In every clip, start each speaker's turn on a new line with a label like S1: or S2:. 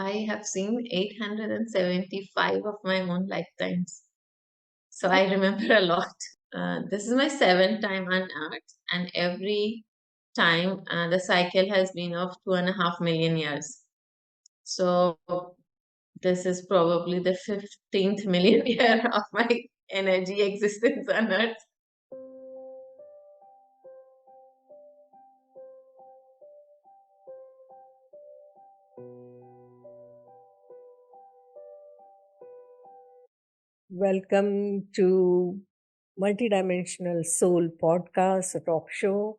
S1: I have seen 875 of my own lifetimes. So I remember a lot. This is my seventh time on Earth, and every time the cycle has been of 2.5 million years. So this is probably the 15th million year of my energy existence on Earth.
S2: Welcome to Multidimensional Soul Podcast, a talk show.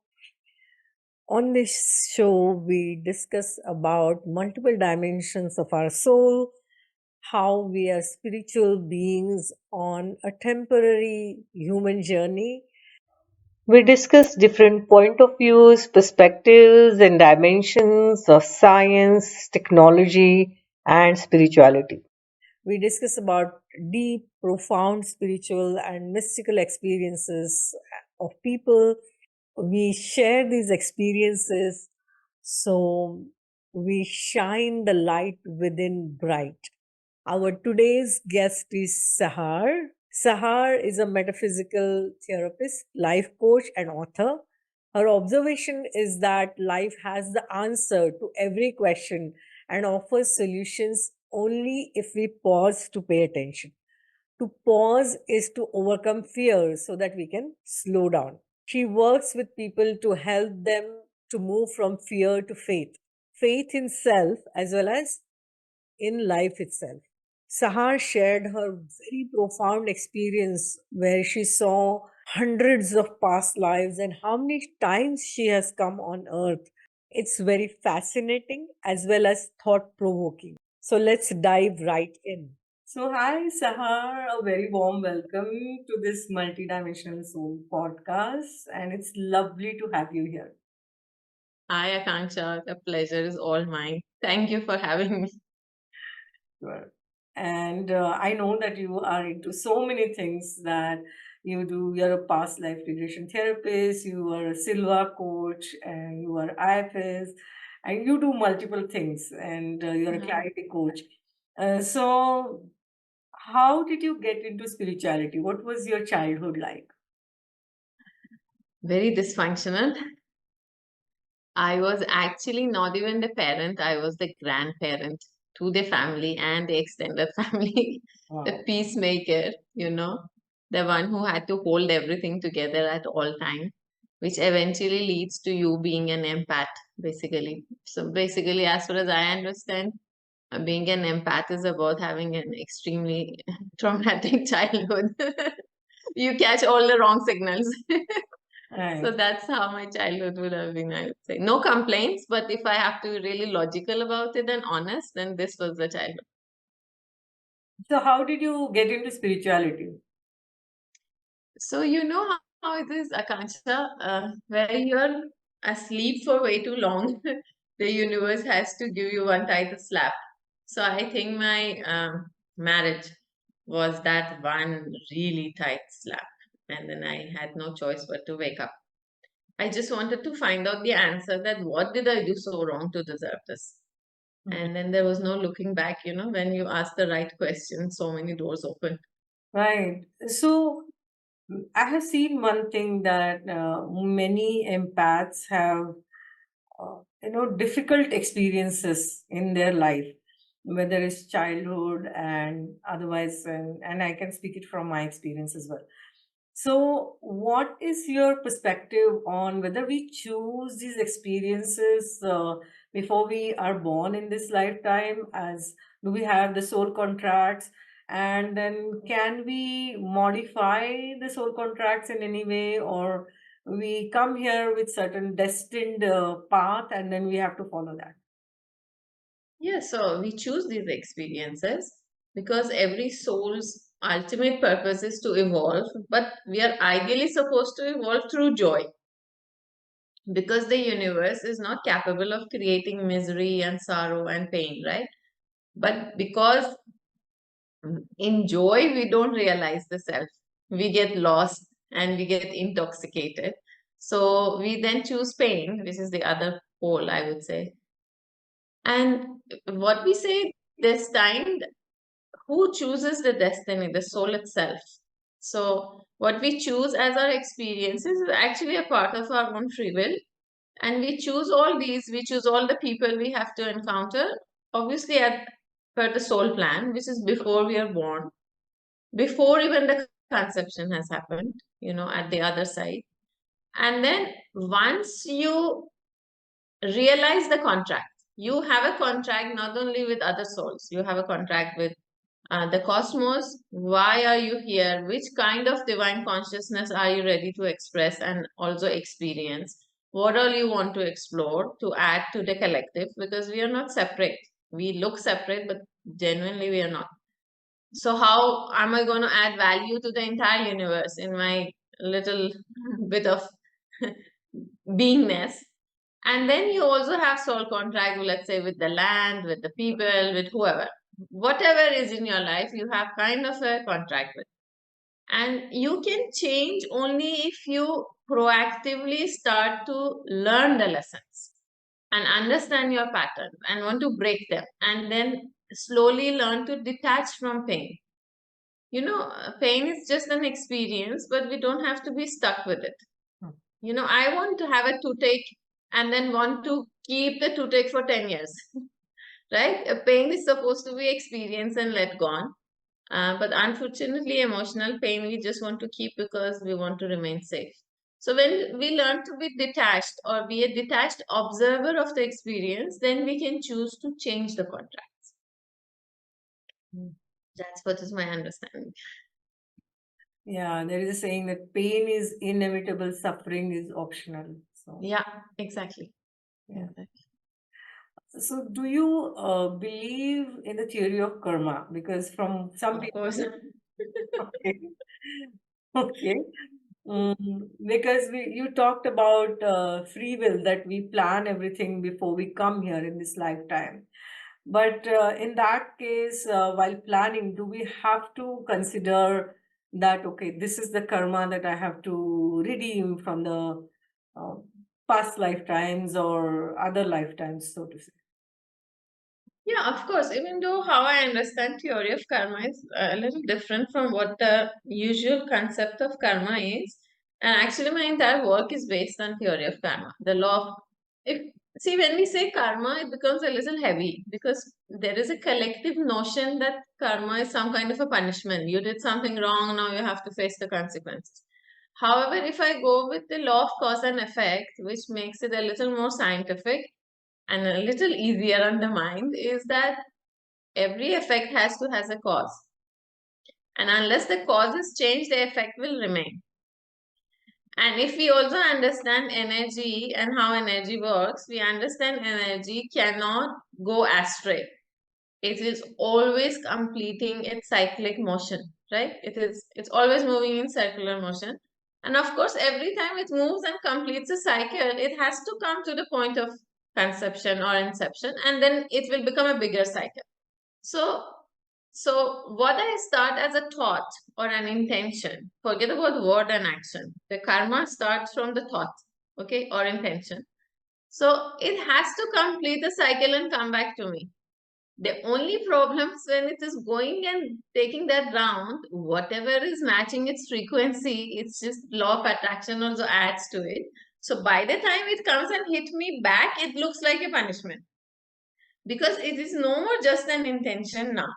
S2: On this show, we discuss about multiple dimensions of our soul, how we are spiritual beings on a temporary human journey. We discuss different point of views, perspectives, and dimensions of science, technology, and spirituality. We discuss about deep, profound spiritual and mystical experiences of people. We share these experiences so we shine the light within bright. Our today's guest is Sahar. Sahar is a metaphysical therapist, life coach, and author. Her observation is that life has the answer to every question and offers solutions only if we pause to pay attention. To pause is to overcome fear so that we can slow down. She works with people to help them to move from fear to faith, faith in self as well as in life itself. Sahar shared her very profound experience where she saw hundreds of past lives and how many times she has come on earth. It's very fascinating as well as thought provoking. So let's dive right in. So, hi Sahar, a very warm welcome to this Multidimensional Soul podcast, and it's lovely to have you here.
S1: Hi, Akanksha. The pleasure is all mine. Thank you for having me.
S2: Sure. And I know that you are into so many things that you do. You're a past life regression therapist, you are a Silva coach, and you are IFS, and you do multiple things, and you're a
S1: Mhm.
S2: clarity coach. So, how did you get into spirituality? What was your childhood like?
S1: Very dysfunctional. I was actually not even the parent, I was the grandparent to the family and the extended family, the
S2: Wow.
S1: peacemaker, the one who had to hold everything together at all time, which eventually leads to you being an empath, basically. So basically, as far as I understand, being an empath is about having an extremely traumatic childhood. You catch all the wrong signals. So
S2: Right.
S1: that's how my childhood would have been, I would say. No complaints, but if I have to be really logical about it and honest, then this was the childhood.
S2: So, how did you get into spirituality?
S1: So you know how it is, Akansha, where you're asleep for way too long, the universe has to give you one tight slap. So I think my marriage was that one really tight slap. And then I had no choice but to wake up. I just wanted to find out the answer that what did I do so wrong to deserve this?
S2: Mhm.
S1: And then there was no looking back, when you ask the right question, so many doors open.
S2: Right. So, I have seen one thing that many empaths have, difficult experiences in their life, whether it's childhood and otherwise, and I can speak it from my experience as well. So, what is your perspective on whether we choose these experiences before we are born in this lifetime? As do we have the soul contracts? And then can we modify the soul contracts in any way, or we come here with certain destined path and then we have to follow that?
S1: Yeah, so we choose these experiences because every soul's ultimate purpose is to evolve, but we are ideally supposed to evolve through joy because the universe is not capable of creating misery and sorrow and pain, right? But because in joy, we don't realize the self. We get lost and we get intoxicated. So we then choose pain, which is the other pole, I would say. And what we say, destined, who chooses the destiny? The soul itself. So what we choose as our experiences is actually a part of our own free will. And we choose all these, we choose all the people we have to encounter, obviously at per the soul plan, which is before we are born, before even the conception has happened, at the other side. And then once you realize the contract, you have a contract not only with other souls, you have a contract with the cosmos. Why are you here? Which kind of divine consciousness are you ready to express and also experience? What all you want to explore to add to the collective? Because we are not separate. We look separate, but genuinely we are not. So, how am I going to add value to the entire universe in my little bit of beingness? And then you also have soul contract, let's say, with the land, with the people, with whoever. Whatever is in your life, you have kind of a contract with. And you can change only if you proactively start to learn the lessons and understand your patterns and want to break them, and then slowly learn to detach from pain. Pain is just an experience, but we don't have to be stuck with it. I want to have a toothache and then want to keep the toothache for 10 years, right? A pain is supposed to be experienced and let gone. But unfortunately, emotional pain we just want to keep because we want to remain safe. So when we learn to be detached or be a detached observer of the experience, then we can choose to change the contracts. That's what is my understanding.
S2: Yeah, there is a saying that pain is inevitable, suffering is optional. So,
S1: Yeah, exactly.
S2: yeah.
S1: Exactly.
S2: So, do you believe in the theory of karma? Because from some
S1: Of
S2: people,
S1: course.
S2: okay, okay, because you talked about free will, that we plan everything before we come here in this lifetime. But in that case, while planning, do we have to consider that, okay, this is the karma that I have to redeem from the uh, past lifetimes or other lifetimes, so to say?
S1: Yeah, of course. Even though how I understand theory of karma is a little different from what the usual concept of karma is, and actually my entire work is based on theory of karma. The law of if see when we say karma, it becomes a little heavy because there is a collective notion that karma is some kind of a punishment. You did something wrong, now you have to face the consequences. However, if I go with the law of cause and effect, which makes it a little more scientific and a little easier on the mind, is that every effect has a cause, and unless the cause is changed, the effect will remain. And if we also understand energy and how energy works, we understand energy cannot go astray. It is always completing its cyclic motion, right? It's always moving in circular motion. And of course, every time it moves and completes a cycle, it has to come to the point of conception or inception, and then it will become a bigger cycle. So, so what I start as a thought or an intention, forget about word and action. The karma starts from the thought, okay, or intention. So it has to complete the cycle and come back to me. The only problem is when it is going and taking that round, whatever is matching its frequency, it's just law of attraction also adds to it. So by the time it comes and hit me back, it looks like a punishment because it is no more just an intention now.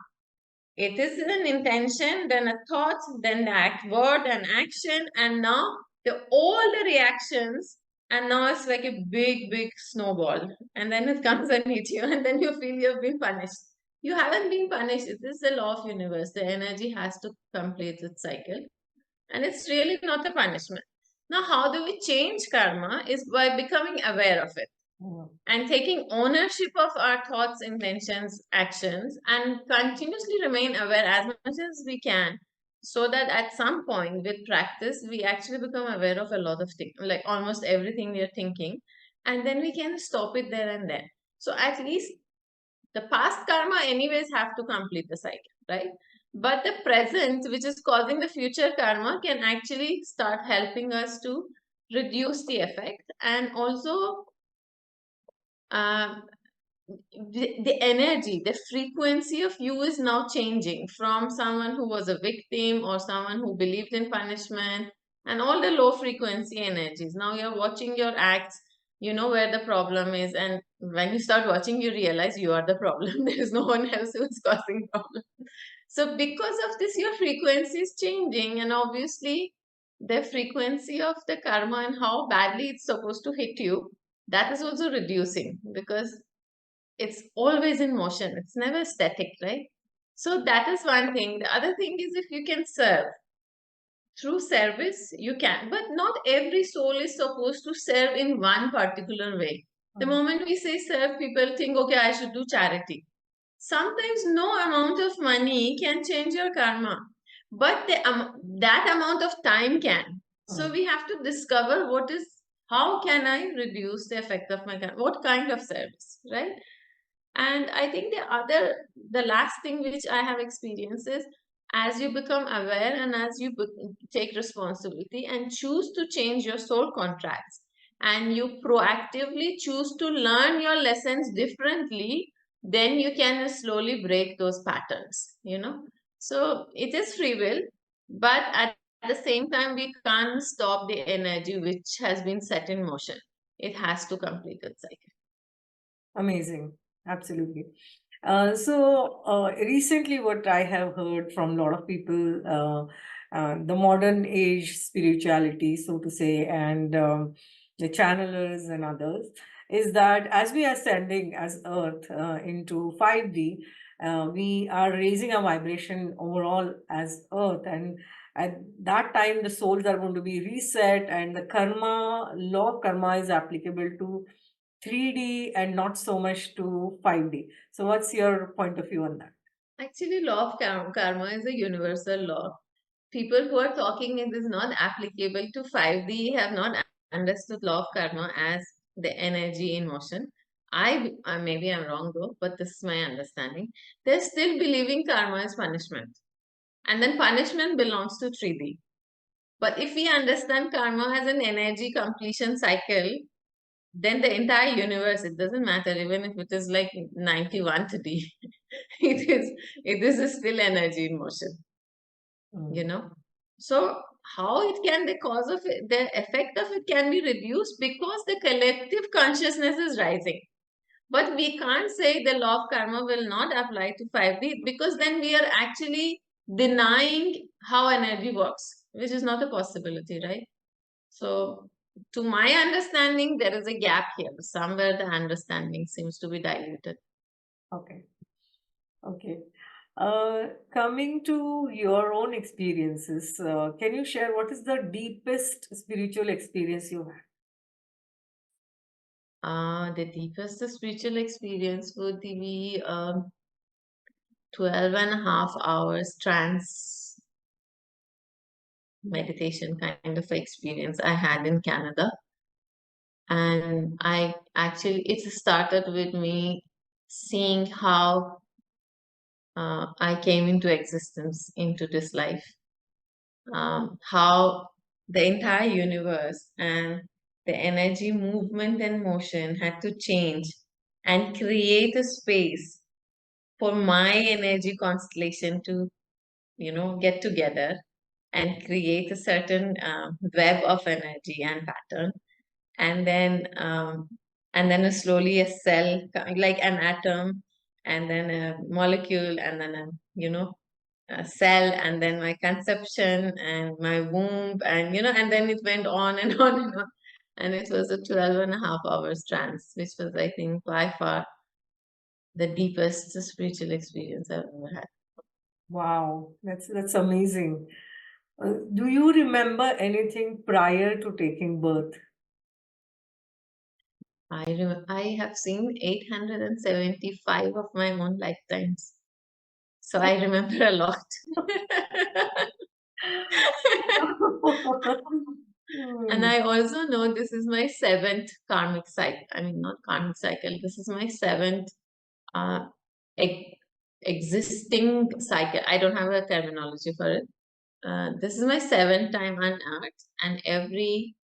S1: It is an intention, then a thought, then the act, word and action, and now all the reactions, and now it's like a big, big snowball. And then it comes and hits you, and then you feel you've been punished. You haven't been punished. It is the law of universe. The energy has to complete its cycle, and it's really not a punishment. Now, how do we change karma? Is by becoming aware of it and taking ownership of our thoughts, intentions, actions, and continuously remain aware as much as we can, so that at some point with practice, we actually become aware of a lot of things, like almost everything we are thinking, and then we can stop it there and then. So at least the past karma, anyways, have to complete the cycle, right? But the present, which is causing the future karma, can actually start helping us to reduce the effect and also uh, the energy, the frequency of you is now changing from someone who was a victim or someone who believed in punishment and all the low frequency energies. Now you're watching your acts, you know where the problem is, and when you start watching, you realize you are the problem. There is no one else who is causing problem. So because of this, your frequency is changing, and obviously the frequency of the karma and how badly it's supposed to hit you, that is also reducing because it's always in motion. It's never static, right? So that is one thing. The other thing is if you can serve through service, you can, but not every soul is supposed to serve in one particular way. The moment we say serve, people think, okay, I should do charity. Sometimes no amount of money can change your karma, but that amount of time can. So we have to discover how can I reduce the effect of my karma? What kind of service, right? And I think the last thing which I have experienced is as you become aware and as you take responsibility and choose to change your soul contracts and you proactively choose to learn your lessons differently, then you can slowly break those patterns, you know. So it is free will, but at the same time, we can't stop the energy which has been set in motion. It has to complete its cycle.
S2: Amazing. Absolutely. Recently, what I have heard from a lot of people, the modern age spirituality, so to say, and the channelers and others, is that as we are ascending as Earth into 5D, we are raising our vibration overall as Earth. And at that time, the souls are going to be reset, and the karma, law of karma is applicable to 3D and not so much to 5D. So, what's your point of view on that?
S1: Actually, law of karma is a universal law. People who are talking it is not applicable to 5D have not understood law of karma as the energy in motion. Maybe I'm wrong though, but this is my understanding. They're still believing karma is punishment, and then punishment belongs to 3D. But if we understand karma as an energy completion cycle, then the entire universe, it doesn't matter even if it is like 91 today, it is it is still energy in motion, you
S2: Mm.
S1: know. So how it can, the cause of it, the effect of it can be reduced because the collective consciousness is rising. But we can't say the law of karma will not apply to 5D because then we are actually denying how energy works, which is not a possibility, right? So to my understanding, there is a gap here. Somewhere the understanding seems to be diluted.
S2: Okay. Okay. Coming to your own experiences, can you share what is the deepest spiritual experience you had?
S1: The deepest spiritual experience would be 12 and a half hours trance meditation kind of experience I had in Canada. And it started with me seeing how I came into existence, into this life, how the entire universe and the energy, movement, and motion had to change and create a space for my energy constellation to, get together and create a certain web of energy and pattern, and then slowly a cell, like an atom, and then a molecule, and then a cell, and then my conception and my womb, and then it went on and on and on. And it was a 12 and a half hours trance, which was, I think, by far the deepest spiritual experience I've ever had.
S2: Wow, that's amazing. Do you remember anything prior to taking birth?
S1: I have seen 875 of my own lifetimes. So I remember a lot. And
S2: Hmm.
S1: I also know this is my seventh karmic cycle. I mean, not karmic cycle. This is my seventh uh, ex- existing cycle. I don't have a terminology for it. This is my seventh time on Earth, and every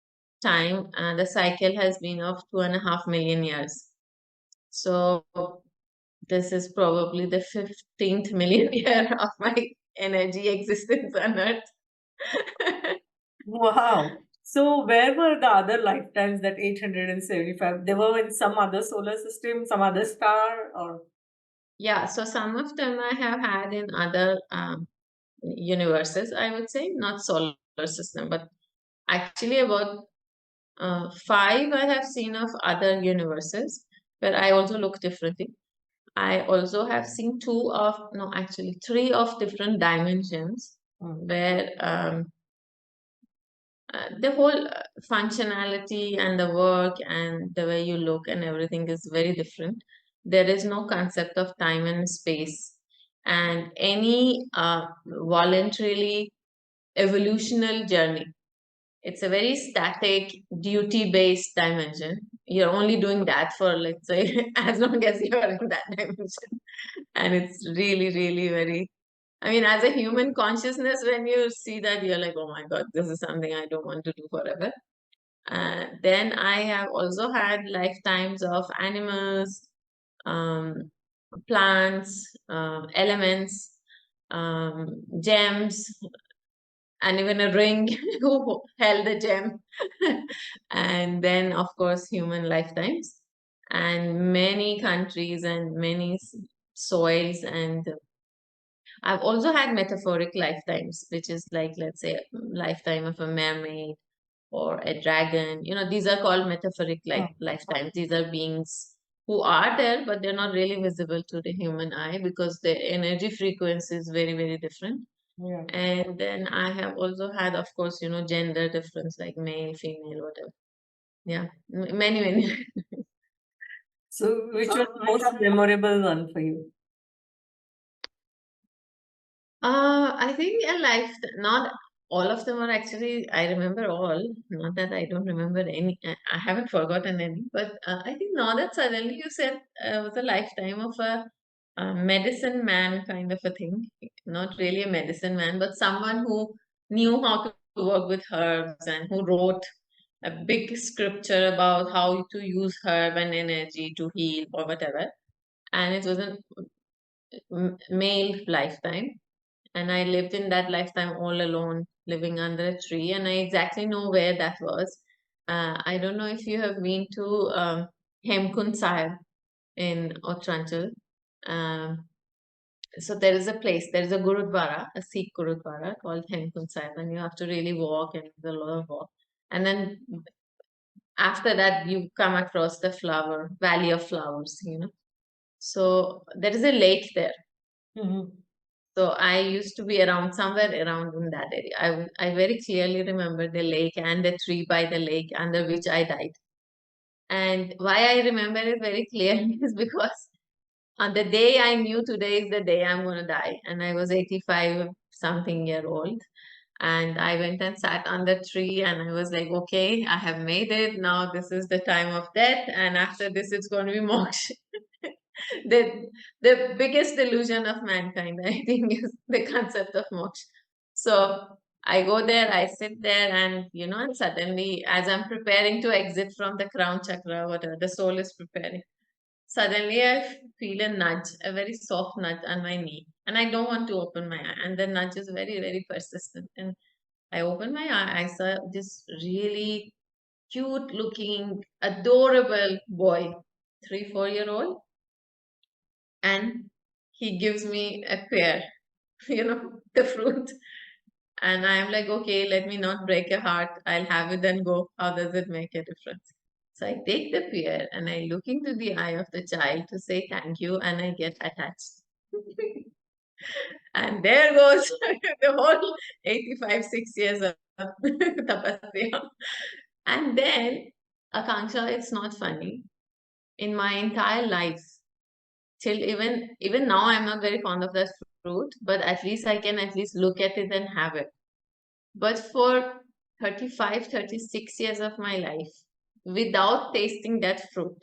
S1: time the cycle has been of 2.5 million years. So this is probably the 15th million year of my energy existence on Earth.
S2: Wow. So where were the other lifetimes that 875? They were in some other solar system, some other star, or
S1: Yeah, so some of them I have had in other universes, I would say, not solar system, but actually about five I have seen of other universes where I also look differently. I also have seen two of, no, actually three of different dimensions where the whole functionality and the work and the way you look and everything is very different. There is no concept of time and space, and any voluntarily evolutional journey. It's a very static, duty based dimension. You're only doing that for, let's say, as long as you're in that dimension. And it's really, really very, I mean, as a human consciousness, when you see that, you're like, oh my God, this is something I don't want to do forever. Then I have also had lifetimes of animals, um, plants, elements, gems, and even a ring who held a gem. And then, of course, human lifetimes, and many countries and many soils. And I've also had metaphoric lifetimes, which is like, let's say, a lifetime of a mermaid or a dragon. These are called metaphoric lifetimes. These are beings who are there, but they're not really visible to the human eye because the energy frequency is very, very different.
S2: yeah.
S1: And then I have also had, of course, gender difference, like male, female, whatever. Yeah, many, many.
S2: So which was the most memorable one for you?
S1: I think a life, not all of them are actually, I remember all, not that I don't remember any, I haven't forgotten any, but I think now that suddenly you said was a lifetime of a medicine man kind of a thing. Not really a medicine man, but someone who knew how to work with herbs and who wrote a big scripture about how to use herb and energy to heal or whatever. And it was a male lifetime, and I lived in that lifetime all alone, living under a tree, and I exactly know where that was. I don't know if you have been to Sahar in Utlantis. Um, so there is a place, there is a Gurudwara, a Sikh Gurudwara called Sahar, and you have to really walk, and there's a lot of walk. And then after that, you come across the valley of flowers. So there is a lake there.
S2: Mhm.
S1: So I used to be around somewhere around in that area. I very clearly remember the lake and the tree by the lake under which I died. And why I remember it very clearly is because on the day I knew today is the day I'm going to die, and I was 85 something year old. And I went and sat on the tree, and I was like, okay, I have made it. Now this is the time of death, and after this, it's going to be moksha. The biggest delusion of mankind, I think, is the concept of moksha. So I go there, I sit there, and suddenly, as I'm preparing to exit from the crown chakra, whatever the soul is preparing, suddenly I feel a nudge, a very soft nudge on my knee, and I don't want to open my eye, and the nudge is very, very persistent. And I opened my eye, I saw this really cute looking, adorable boy, 3, 4 year old, and he gives me a pear, the fruit. And I'm like, okay, let me not break your heart. I'll have it and go. How does it make a difference? So I take the pear and I look into the eye of the child to say thank you, and I get attached. And there goes the whole 85, 6 years of tapasya. And then, Akanksha, it's not funny. In my entire life, till even now, I'm not very fond of that fruit, but at least I can at least look at it and have it. But for 35, 36 years of my life, without tasting that fruit,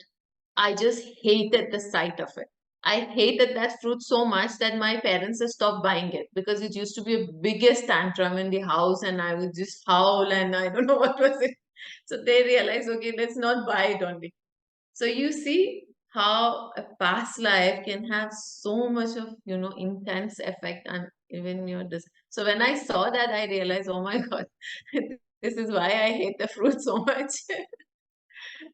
S1: I just hated the sight of it. I hated that fruit so much that my parents have stopped buying it because it used to be a biggest tantrum in the house, and I would just howl and I don't know what was it. So they realized, okay, let's not buy it only. So you see how a past life can have so much of, intense effect on even your this. So when I saw that, I realized, oh my God, this is why I hate the fruit so much.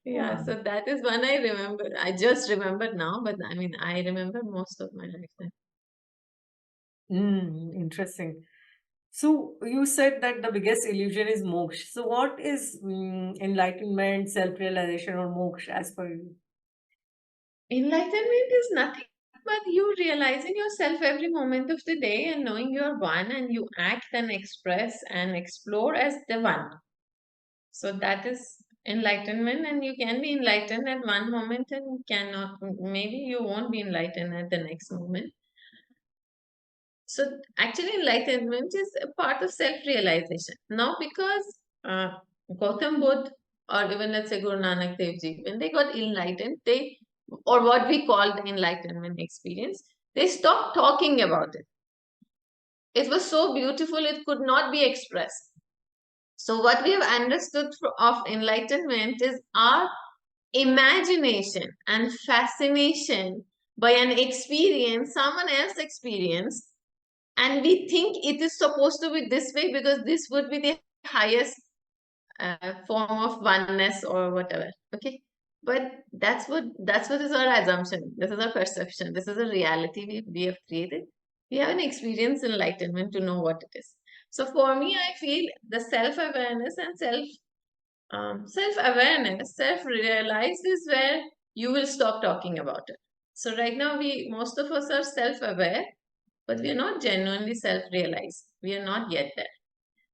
S1: Yeah,
S2: Yeah.
S1: so that is one I remember. I just remembered now, but I mean, I remember most of my lifetime.
S2: Interesting. So you said that the biggest illusion is moksha. So what is enlightenment, self-realization, or moksha as per you?
S1: Enlightenment is nothing but you realizing yourself every moment of the day and knowing you're one and you act and express and explore as the one. So that is enlightenment, and you can be enlightened at one moment and cannot, maybe you won't be enlightened at the next moment. So actually, enlightenment is a part of self-realization. Now, because Gautam Buddha or even let's say Guru Nanak Dev Ji, when they got enlightened, they or what we call the enlightenment experience, they stopped talking about it. It was so beautiful, it could not be expressed. So what we have understood of enlightenment is our imagination and fascination by an experience someone else experienced, and we think it is supposed to be this way because this would be the highest form of oneness or whatever. Okay, but that's what is our assumption, this is our perception, this is a reality we have created. We have an experience enlightenment to know what it is. So for me, I feel the self-awareness and self-awareness, self-realized is where you will stop talking about it. So right now, most of us are self-aware, but we are not genuinely self-realized. We are not yet there.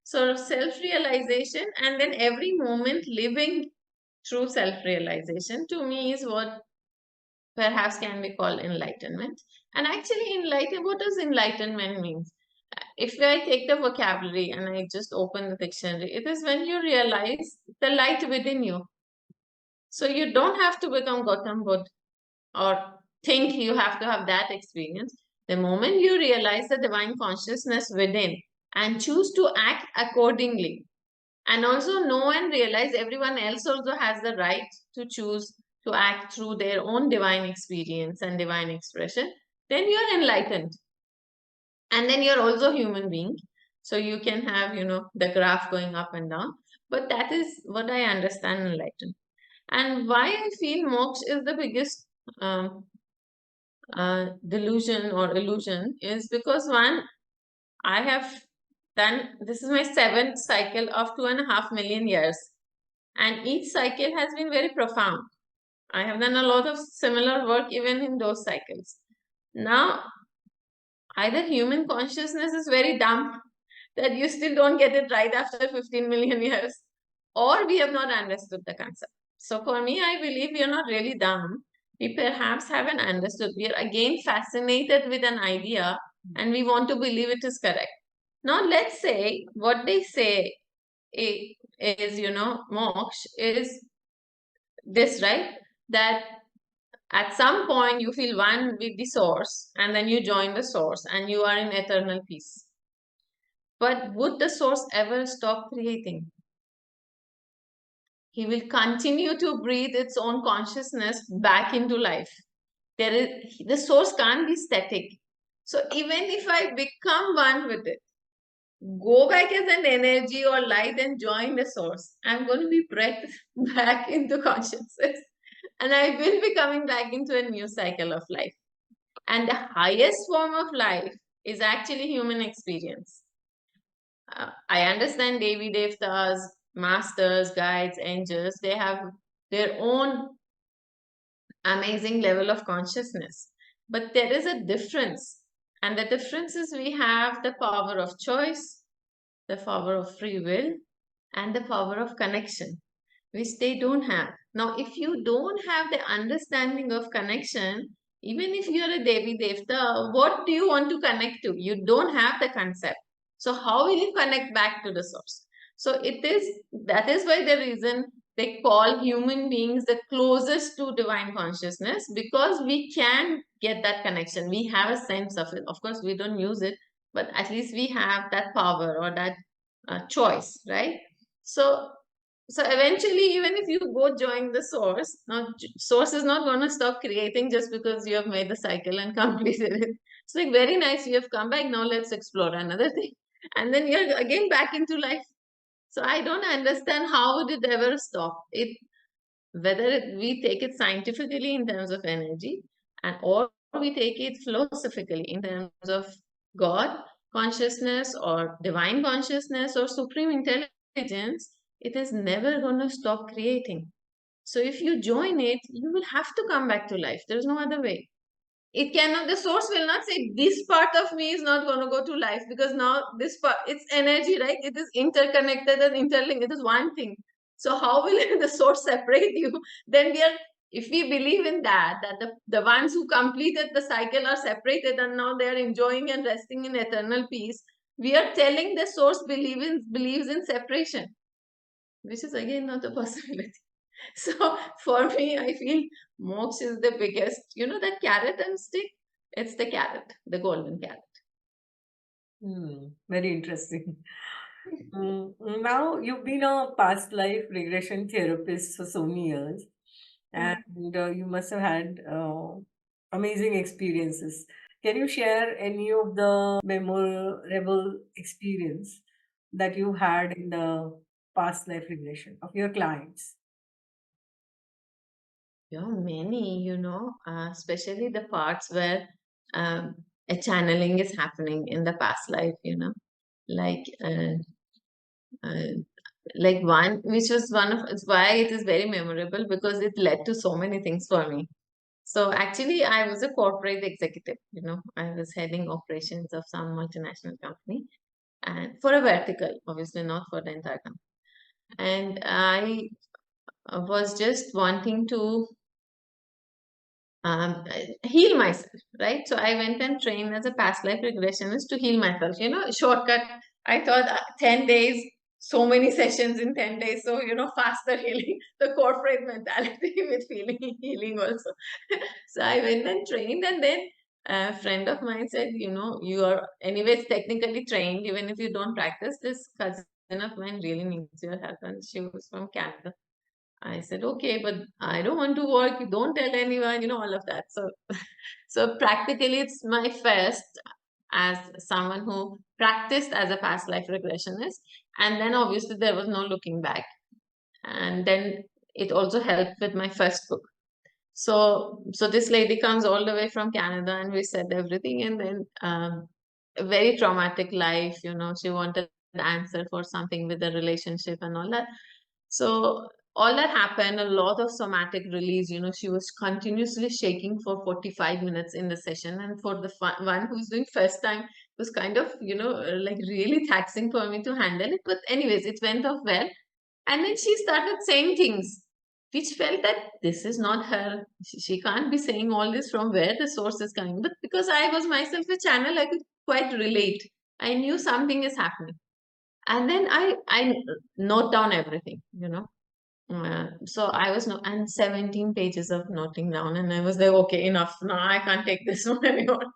S1: So self-realization and then every moment living through self-realization to me is what perhaps can be called enlightenment. And actually, what does enlightenment mean? If I take the vocabulary and I just open the dictionary, it is when you realize the light within you. So you don't have to become Gautam Buddha or think you have to have that experience. The moment you realize the divine consciousness within and choose to act accordingly, and also know and realize everyone else also has the right to choose to act through their own divine experience and divine expression, then you're enlightened. And then you're also a human being. So you can have, the graph going up and down. But that is what I understand enlightened. And why I feel moksha is the biggest um, delusion or illusion is because one, I have done, this is my seventh cycle of 2.5 million years. And each cycle has been very profound. I have done a lot of similar work even in those cycles. Now, either human consciousness is very dumb that you still don't get it right after 15 million years, or we have not understood the concept. So for me, I believe we are not really dumb. We perhaps haven't understood. We are again fascinated with an idea and we want to believe it is correct. Now, let's say what they say is, moksha is this, right? That at some point you feel one with the source and then you join the source and you are in eternal peace. But would the source ever stop creating? He will continue to breathe its own consciousness back into life. The source can't be static. So even if I become one with it, go back as an energy or light and join the source, I'm going to be breathed back into consciousness. And I will be coming back into a new cycle of life. And the highest form of life is actually human experience. I understand Devi Devtas, masters, guides, angels, they have their own amazing level of consciousness. But there is a difference. And the difference is we have the power of choice, the power of free will, and the power of connection, which they don't have. Now, if you don't have the understanding of connection, even if you're a Devi Devta, what do you want to connect to? You don't have the concept. So, how will you connect back to the source? So, that is why the reason they call human beings the closest to divine consciousness, because we can get that connection. We have a sense of it. Of course, we don't use it, but at least we have that power or that choice, right? So So eventually, even if you go join the source, now source is not going to stop creating just because you have made the cycle and completed it. It's like, very nice, you have come back, now let's explore another thing, and then you're again back into life. So I don't understand how would it ever stop. It, whether we take it scientifically in terms of energy, and or we take it philosophically in terms of God consciousness or divine consciousness or supreme intelligence, it is never going to stop creating. So if you join it, you will have to come back to life. There is no other way. It cannot, the source will not say this part of me is not going to go to life, because now this part, it's energy, right? It is interconnected and interlinked, it is one thing. So how will the source separate you? Then we are, if we believe in that the ones who completed the cycle are separated and now they are enjoying and resting in eternal peace, we are telling the source believes in separation, which is again not a possibility. So for me, I feel mox is the biggest. You know that carrot and stick? It's the carrot, the golden carrot.
S2: Very interesting. Now, you've been a past life regression therapist for so many years,
S1: Mm.
S2: and you must have had amazing experiences. Can you share any of the memorable experience that you had in the past life regression of your clients?
S1: Yeah, many, especially the parts where a channeling is happening in the past life, like uh, like one, which was one of, it's why it is very memorable, because it led to so many things for me. So actually, I was a corporate executive. I was heading operations of some multinational company, and for a vertical, obviously not for the entire company. And I was just wanting to heal myself, right? So I went and trained as a past life regressionist to heal myself. Shortcut. I thought 10 days, so many sessions in 10 days. So, faster healing, the corporate mentality with healing also. So I went and trained, and then a friend of mine said, you are anyways technically trained, even if you don't practice. This cousin of mine really needs your help, and she was from Canada. I said, okay, but I don't want to work. You don't tell anyone, all of that. So, so practically, it's my first as someone who practiced as a past life regressionist. And then obviously there was no looking back. And then it also helped with my first book. So this lady comes all the way from Canada, and we said everything. And then a very traumatic life, she wanted an answer for something with the relationship and all that. So all that happened, a lot of somatic release. She was continuously shaking for 45 minutes in the session. And for the one who's doing first time, it was kind of, like really taxing for me to handle it. But anyways, it went off well. And then she started saying things which felt that this is not her. She can't be saying all this, from where the source is coming. But because I was myself a channel, I could quite relate. I knew something is happening. And then I note down everything, so I was no, and 17 pages of noting down, and I was like, okay, enough. Now I can't take this one anymore.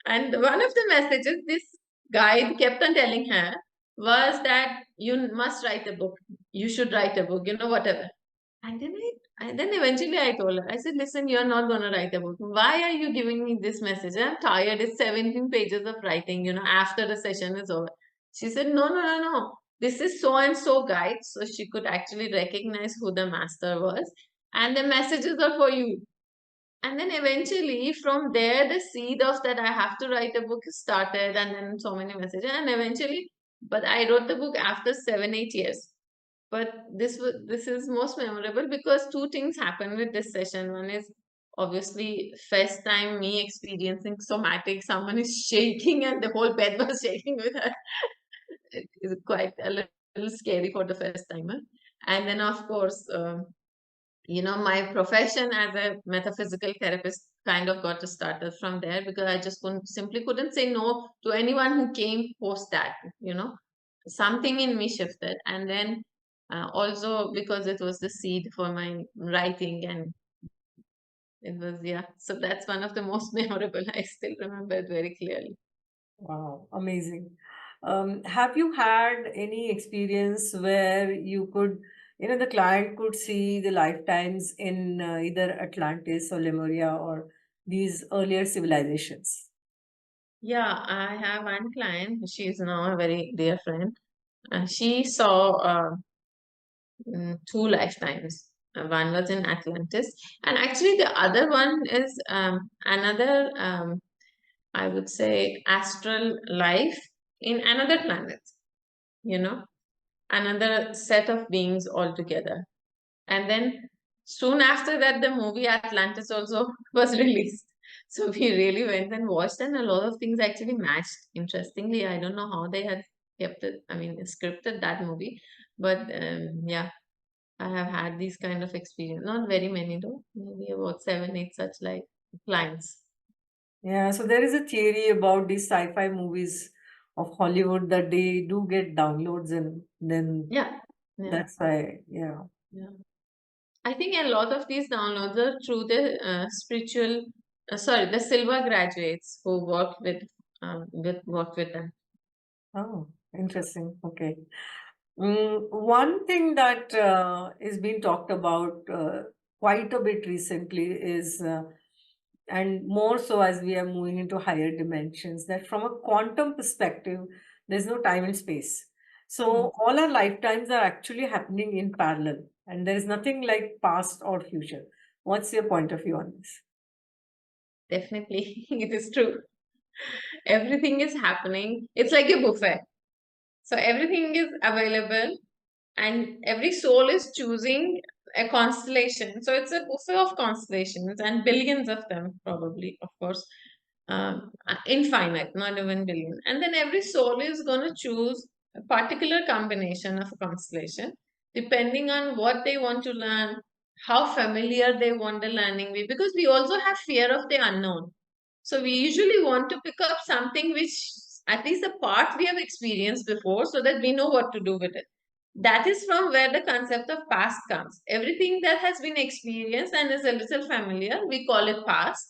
S1: And one of the messages this guide kept on telling her was that you must write a book. You should write a book, whatever. And then eventually I told her, I said, listen, you're not going to write a book. Why are you giving me this message? I'm tired. It's 17 pages of writing, after the session is over. She said, no, no, no, no. This is so and so guide. So she could actually recognize who the master was. And the messages are for you. And then eventually from there, the seed of that I have to write a book started, and then so many messages. And eventually, but I wrote the book after 7, 8 years. But this is most memorable because two things happened with this session. One is obviously first time me experiencing somatic. Someone is shaking and the whole bed was shaking with her. It is quite a little scary for the first timer. And then of course, my profession as a metaphysical therapist kind of got started from there, because I just couldn't say no to anyone who came post that. Something in me shifted, and then also because it was the seed for my writing, and it was, yeah, so that's one of the most memorable. I still remember it very clearly.
S2: Wow, amazing. Have you had any experience where you could the client could see the lifetimes in either Atlantis or Lemuria or these earlier civilizations.
S1: Yeah, I have one client. She's now a very dear friend. She saw two lifetimes. One was in Atlantis, and actually the other one is another, I would say, astral life in another planet. You know, another set of beings altogether. And then soon after that, the movie Atlantis also was released. So we really went and watched, and a lot of things actually matched. Interestingly, I don't know how they had kept it, I mean, scripted that movie. But yeah, I have had these kind of experience. Not very many though, maybe about seven, eight such like clients.
S2: Yeah, so there is a theory about these sci-fi movies of Hollywood that they do get downloads, and then
S1: Yeah, yeah,
S2: that's why, yeah.
S1: yeah. I think a lot of these downloads are through the spiritual, sorry, the silver graduates who work with them.
S2: Oh, interesting. Okay. One thing that is being talked about quite a bit recently is, and more so as we are moving into higher dimensions, that from a quantum perspective, there's no time and space.
S1: Mm,
S2: So all our lifetimes are actually happening in parallel, and there is nothing like past or future. What's your point of view on this?
S1: definitely, it is true. Everything is happening. It's like a buffet. So everything is available, and every soul is choosing a constellation. So it's a buffet of constellations and billions of them, probably, of course, infinite, not even billion. And then every soul is going to choose a particular combination of a constellation depending on what they want to learn, how familiar they want the learning with, because we also have fear of the unknown. So we usually want to pick up something which at least a part we have experienced before so that we know what to do with it. That is from where the concept of past comes. Everything that has been experienced and is a little familiar, we call it past.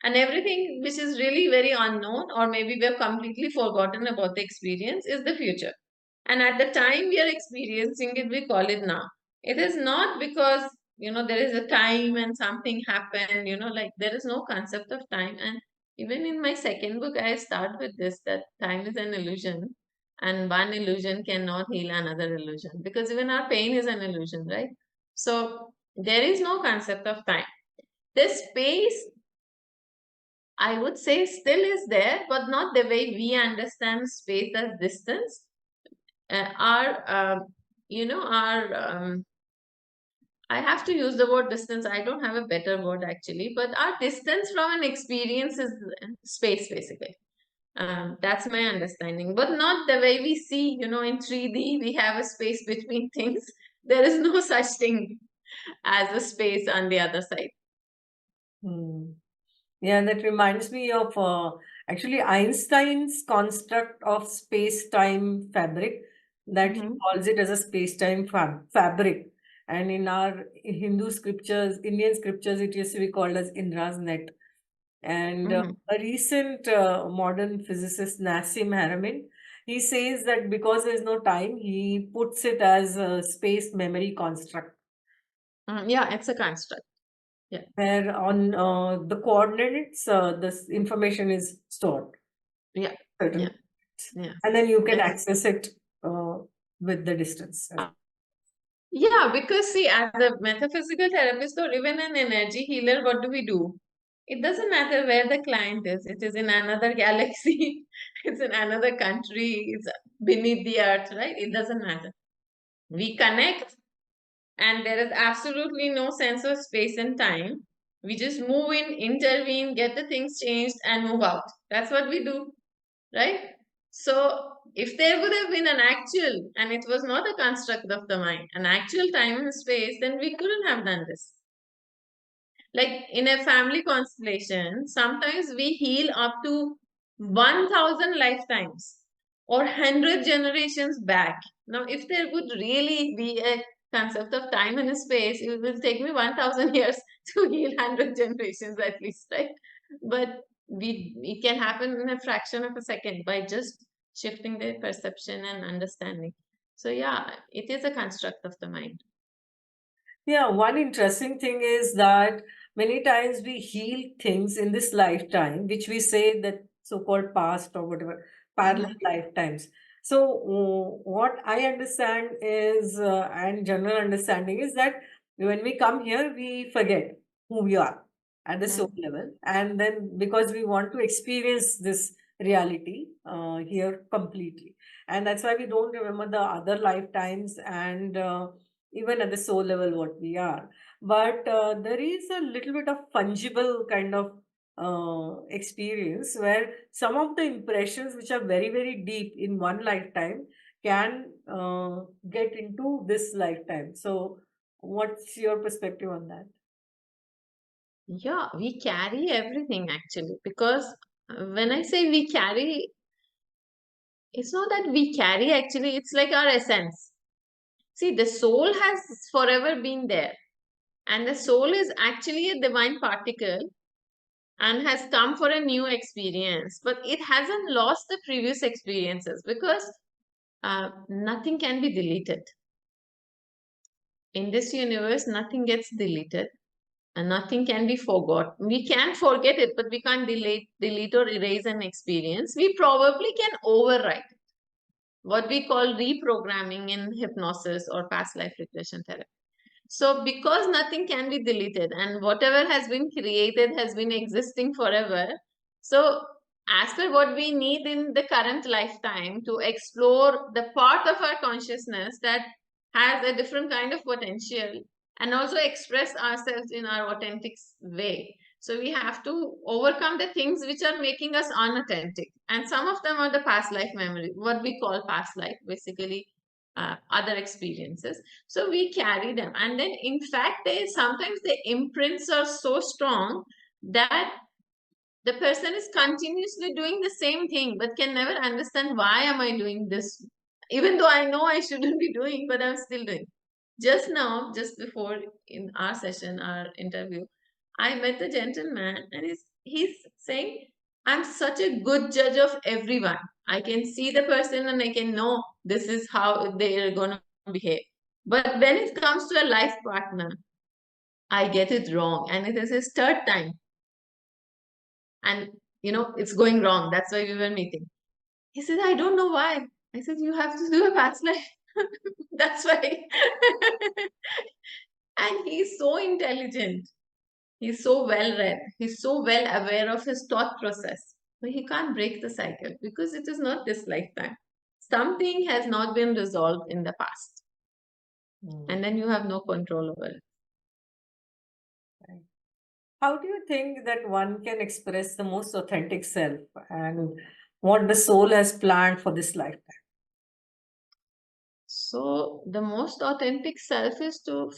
S1: And everything which is really very unknown, or maybe we have completely forgotten about the experience, is the future. And at the time we are experiencing it, we call it now. It is not because, there is a time and something happened, like there is no concept of time. And even in my second book, I start with this, that time is an illusion and one illusion cannot heal another illusion, because even our pain is an illusion, right? So there is no concept of time. This space, I would say, still is there, but not the way we understand space as distance. Our our I have to use the word distance. I don't have a better word actually, but our distance from an experience is space basically. That's my understanding, but not the way we see, in 3D, we have a space between things. There is no such thing as a space on the other side.
S2: Hmm. Yeah, that reminds me of actually Einstein's construct of space-time fabric, that he
S1: Hmm.
S2: calls it as a space-time fabric. And in our Hindu scriptures, Indian scriptures, it used to be called as Indra's net. And
S1: Hmm.
S2: a recent modern physicist, Nassim Haramein, he says that because there is no time, he puts it as a space memory construct,
S1: Yeah, it's a construct. Yeah,
S2: where on the coordinates, this information is stored.
S1: yeah,
S2: Certain,
S1: yeah, yeah.
S2: and then you can
S1: Yes.
S2: access it uh, with the distance.
S1: Yeah, because see, as a metaphysical therapist or even an energy healer, what do we do? It doesn't matter where the client is. It is in another galaxy, it's in another country, it's beneath the earth, right? It doesn't matter. We connect, and there is absolutely no sense of space and time. We just move in, intervene, get the things changed, and move out. That's what we do, right? So, if there would have been an actual, and it was not a construct of the mind, an actual time and space, then we couldn't have done this. Like in a family constellation, sometimes we heal up to 1,000 lifetimes or 100 generations back. Now, if there would really be a concept of time and space, it will take me 1,000 years to heal 100 generations at least, right? But it can happen in a fraction of a second by just shifting their perception and understanding. So, yeah, it is a construct of the mind.
S2: Yeah, one interesting thing is that many times we heal things in this lifetime, which we say that so-called past or whatever, parallel
S1: Mhm.
S2: lifetimes. So, what I understand is, and general understanding is that when we come here, we forget who we are at the soul
S1: Mhm.
S2: level. And then because we want to experience this reality here completely. And that's why we don't remember the other lifetimes and even at the soul level what we are. But there is a little bit of fungible kind of experience where some of the impressions which are very very deep in one lifetime can get into this lifetime. So what's your perspective on that?
S1: Yeah, we carry everything actually, because when I say we carry, it's not that we carry actually, it's like our essence. See, the soul has forever been there, and the soul is actually a divine particle and has come for a new experience, but it hasn't lost the previous experiences because nothing can be deleted. In this universe, nothing gets deleted and nothing can be forgot. We can forget it, but we can't delete or erase an experience. We probably can overwrite it, what we call reprogramming in hypnosis or past life regression therapy. So, because nothing can be deleted and whatever has been created has been existing forever, so as per what we need in the current lifetime to explore the part of our consciousness that has a different kind of potential and also express ourselves in our authentic way. So, we have to overcome the things which are making us unauthentic. And some of them are the past life memory, what we call past life, basically other experiences. So we carry them, and then in fact they sometimes the imprints are so strong that the person is continuously doing the same thing but can never understand why am I doing this, even though I know I shouldn't be doing, but I'm still doing. Just now, just before in our session, our interview, I met a gentleman and he's saying, I'm such a good judge of everyone. I can see the person and I can know this is how they are going to behave. But when it comes to a life partner, I get it wrong. And it is his third time. And, it's going wrong. That's why we were meeting. He said, I don't know why. I said, you have to do a past life. That's why. And he's so intelligent. He's so well read. He's so well aware of his thought process. But he can't break the cycle because it is not this lifetime. Something has not been resolved in the past.
S2: Hmm.
S1: And then you have no control over it.
S2: Right. How do you think that one can express the most authentic self and what the soul has planned for this lifetime?
S1: So the most authentic self is to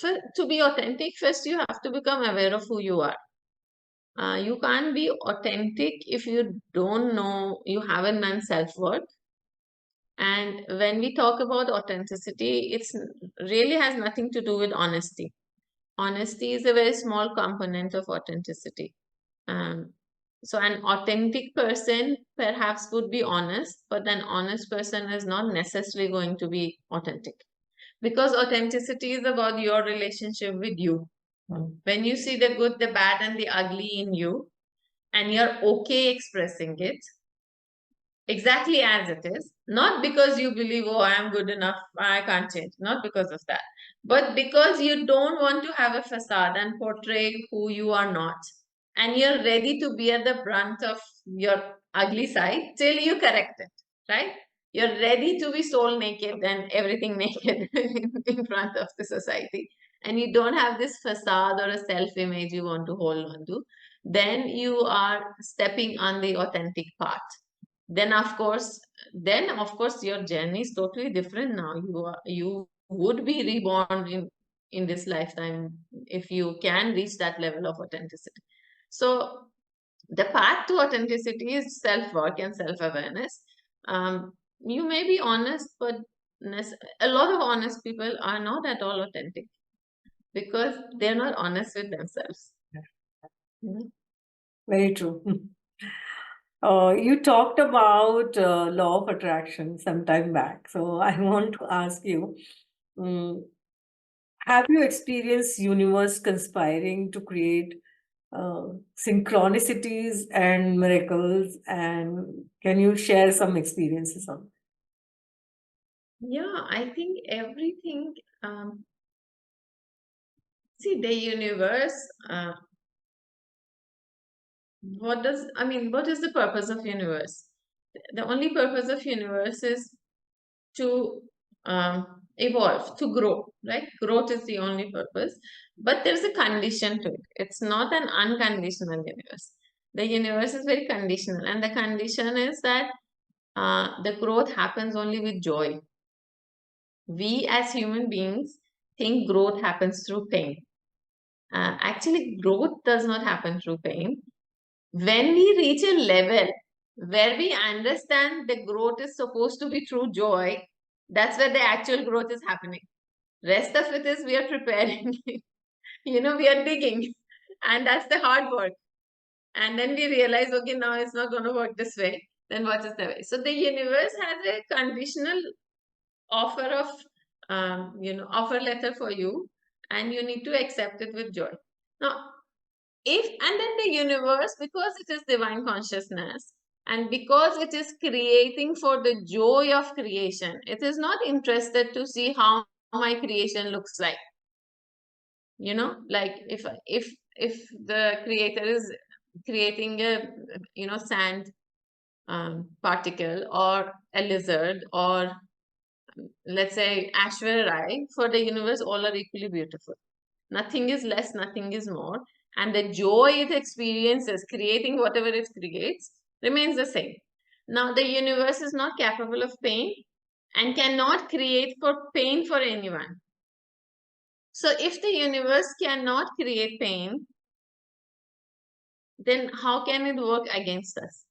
S1: be authentic. First, you have to become aware of who you are. You can't be authentic if you don't know you haven't done self-work. And when we talk about authenticity, it's really has nothing to do with honesty. Honesty is a very small component of authenticity. Um, so an authentic person perhaps would be honest, but an honest person is not necessarily going to be authentic because authenticity is about your relationship with you.
S2: Hmm.
S1: When you see the good, the bad, and the ugly in you, and you're okay expressing it, exactly as it is, not because you believe, oh, I am good enough, I can't change, not because of that, but because you don't want to have a facade and portray who you are not. And you're ready to bear the brunt of your ugly side till you correct it, right? You're ready to be soul naked and everything naked in front of the society. And you don't have this facade or a self image you want to hold on to. Then you are stepping on the authentic path. Then of course your journey is totally different now. You would be reborn in this lifetime if you can reach that level of authenticity. So the path to authenticity is self-work and self-awareness. You may be honest, but a lot of honest people are not at all authentic because they're not honest with themselves. Mhm.
S2: Very true. You talked about law of attraction some time back. So I want to ask you, mm, Have you experienced universe conspiring to create uh, synchronicities and miracles? And can you share some experiences on?
S1: Yeah, I think everything, see, the universe, what is the purpose of universe? The only purpose of universe is to evolve, to grow, right? Growth is the only purpose, but there's a condition to it. It's not an unconditional universe. The universe is very conditional, and the condition is that the growth happens only with joy. We as human beings think growth happens through pain. Actually, growth does not happen through pain. When we reach a level where we understand the growth is supposed to be through joy, that's where the actual growth is happening. Rest of it is we are preparing, we are digging, and that's the hard work. And then we realize, okay, now it's not going to work this way. Then what is the way? So the universe has a conditional offer of, offer letter for you, and you need to accept it with joy. Now, if and then the universe, because it is divine consciousness, and because it is creating for the joy of creation, it is not interested to see how my creation looks like. Like if the creator is creating a sand particle, or a lizard, or let's say Ashwara Rai, for the universe all are equally beautiful. Nothing is less, nothing is more. And the joy it experiences creating whatever it creates remains the same. Now, the universe is not capable of pain and cannot create for pain for anyone. So, if the universe cannot create pain, then how can it work against us?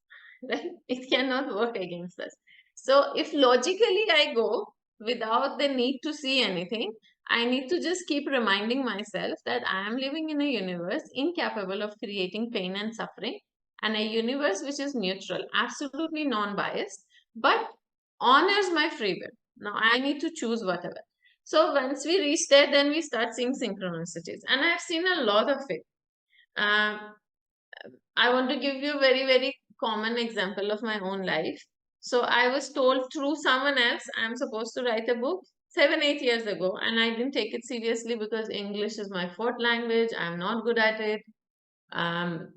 S1: Right? It cannot work against us. So, if logically I go without the need to see anything, I need to just keep reminding myself that I am living in a universe incapable of creating pain and suffering, and a universe which is neutral, absolutely non biased, but honors my free will. Now, I need to choose whatever. So, once we reach there, then we start seeing synchronicities, and I've seen a lot of it. Um, I want to give you a very, very common example of my own life. So I was told through someone else I'm supposed to write a book 7, 8 years ago, and I didn't take it seriously because English is my fourth language. I'm not good at it. Um,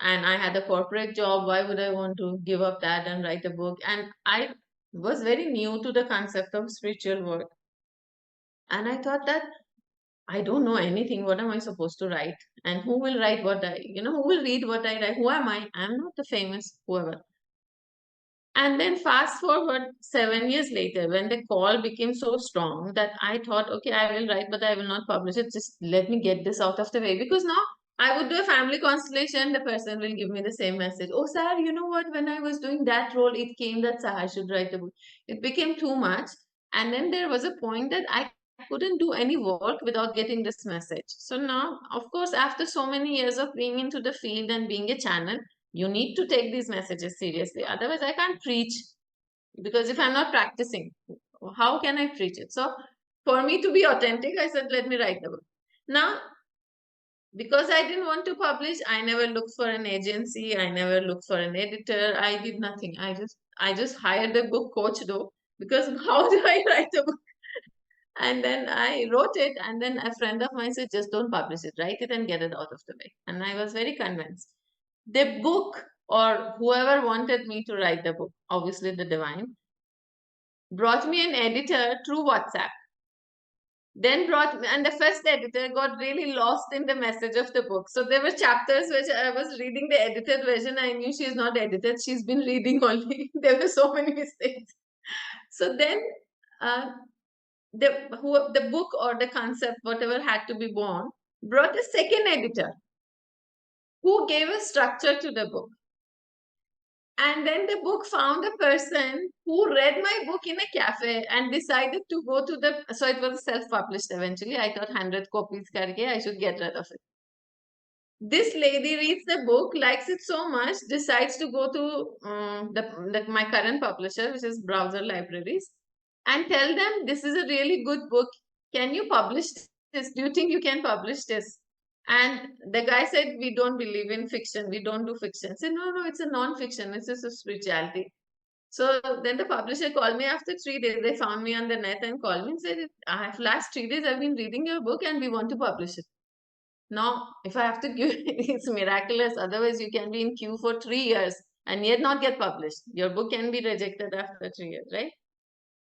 S1: and I had a corporate job. Why would I want to give up that and write a book? And I was very new to the concept of spiritual work. And I thought that I don't know anything. What am I supposed to write? And who will write what who will read what I write? Who am I? I'm not the famous whoever. And then fast forward 7 years later, when the call became so strong that I thought, okay, I will write, but I will not publish it. Just let me get this out of the way. Because now I would do a family constellation, the person will give me the same message. Oh, Sahar, you know what? When I was doing that role, it came that Sahar should write a book. It became too much. And then there was a point that I couldn't do any work without getting this message. So now, of course, after so many years of being into the field and being a channel, you need to take these messages seriously. Otherwise, I can't preach, because if I'm not practicing, how can I preach it? So, for me to be authentic, I said, let me write the book. Now, because I didn't want to publish, I never looked for an agency. I never looked for an editor. I did nothing. I just hired a book coach though, because how do I write a book? And then I wrote it, and then a friend of mine said, just don't publish it, write it and get it out of the way. And I was very convinced. The book, or whoever wanted me to write the book, obviously the divine, brought me an editor through WhatsApp. Then brought me, and the first editor got really lost in the message of the book. So there were chapters which I was reading the edited version. I knew she's not edited, she's been reading only. There were so many mistakes. So then uh, the book or the concept, whatever had to be born, brought a second editor who gave a structure to the book. And then the book found a person who read my book in a cafe and decided to go to the. So it was self-published eventually. I thought 100 copies karke, I should get rid of it. This lady reads the book, likes it so much, decides to go to my current publisher, which is Browser Libraries, and tell them this is a really good book. Can you publish this? Do you think you can publish this? And the guy said, we don't believe in fiction. We don't do fiction. I said, no, no, it's a non-fiction. It's just a spirituality. So then the publisher called me after 3 days. They found me on the net and called me and said, I have last 3 days I've been reading your book and we want to publish it. Now, if I have to give, it's miraculous. Otherwise, you can be in queue for 3 years and yet not get published. Your book can be rejected after 3 years, right?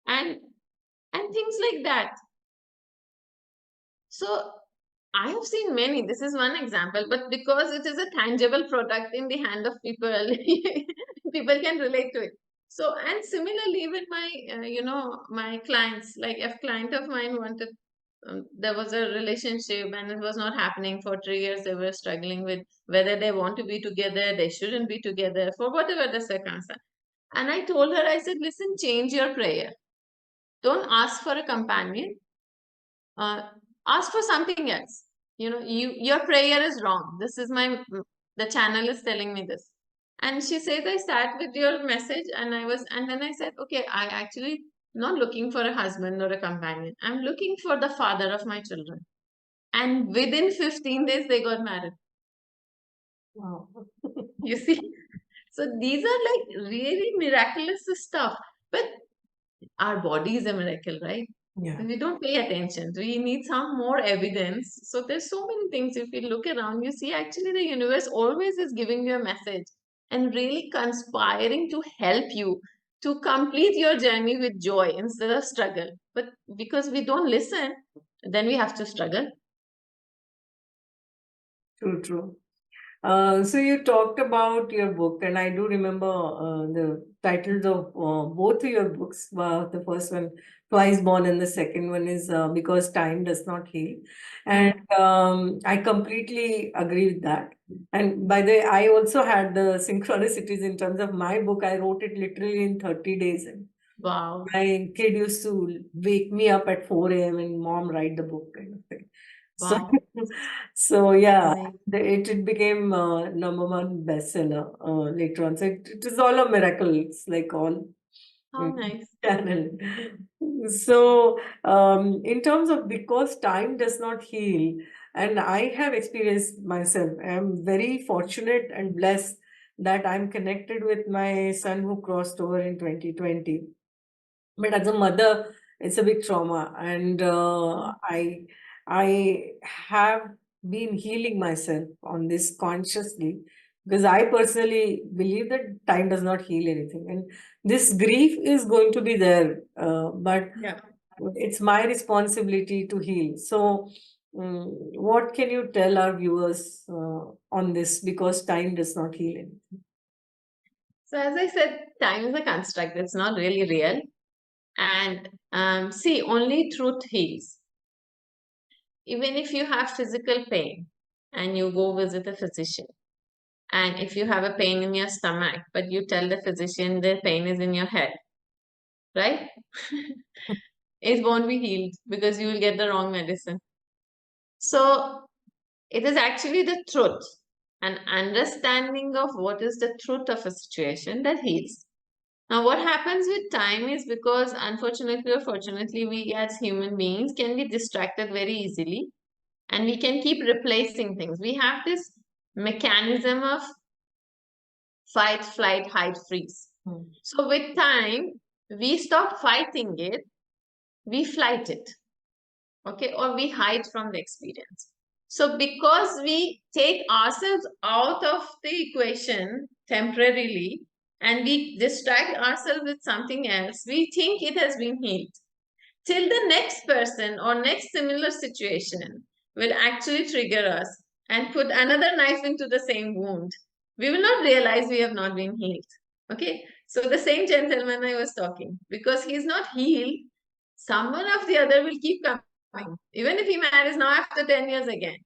S1: And things like that. So I have seen many. This is one example, but because it is a tangible product in the hand of people, people can relate to it. So, and similarly, with my, my clients, like if client of mine wanted, there was a relationship and it was not happening for 3 years. They were struggling with whether they want to be together, they shouldn't be together, for whatever the circumstance. And I told her, I said, listen, change your prayer. Don't ask for a companion, uh, ask for something else. Your prayer is wrong. This is the channel is telling me this. And she says, I sat with your message and then I said, okay, I actually not looking for a husband or a companion. I'm looking for the father of my children. And within 15 days, they got married.
S2: Wow.
S1: You see? So these are like really miraculous stuff. But our body is a miracle, right?
S2: Yeah.
S1: We don't pay attention. We need some more evidence. So there's so many things. If you look around, you see actually the universe always is giving you a message and really conspiring to help you to complete your journey with joy instead of struggle. But because we don't listen, then we have to struggle.
S2: True, true. So you talked about your book, and I do remember the titles of both of your books. The first one, Twice Born, and the second one is Because Time Does Not Heal. And
S1: Hmm.
S2: I completely agree with that. And by the way, I also had the synchronicities in terms of my book. I wrote it literally in 30 days. And
S1: Wow.
S2: my kid used to wake me up at 4 a.m. and mom write the book kind of thing. So,
S1: Wow.
S2: so yeah,
S1: Amazing.
S2: it became number one bestseller later on. So it is all a miracle. It's like all
S1: How nice.
S2: channel. So, in terms of because time does not heal, and I have experienced myself, I'm very fortunate and blessed that I'm connected with my son who crossed over in 2020. But as a mother, it's a big trauma, and I have been healing myself on this consciously because I personally believe that time does not heal anything, and this grief is going to be there, but
S1: Yeah.
S2: it's my responsibility to heal. So, what can you tell our viewers on this? Because time does not heal anything.
S1: So as I said, time is a construct. It's not really real. And see, only truth heals. Even if you have physical pain and you go visit a physician, and if you have a pain in your stomach, but you tell the physician the pain is in your head, right? It won't be healed because you will get the wrong medicine. So it is actually the truth, an understanding of what is the truth of a situation that heals. Now, what happens with time is because, unfortunately or fortunately, we as human beings can be distracted very easily and we can keep replacing things. We have this mechanism of fight, flight, hide, freeze.
S2: Hmm.
S1: So, with time, we stop fighting it, we flight it, okay, or we hide from the experience. So, because we take ourselves out of the equation temporarily and we distract ourselves with something else, we think it has been healed till the next person or next similar situation will actually trigger us and put another knife into the same wound. We will not realize we have not been healed. Okay, so the same gentleman I was talking, because he's not healed, someone of the other will keep coming, even if he marries now after 10 years again.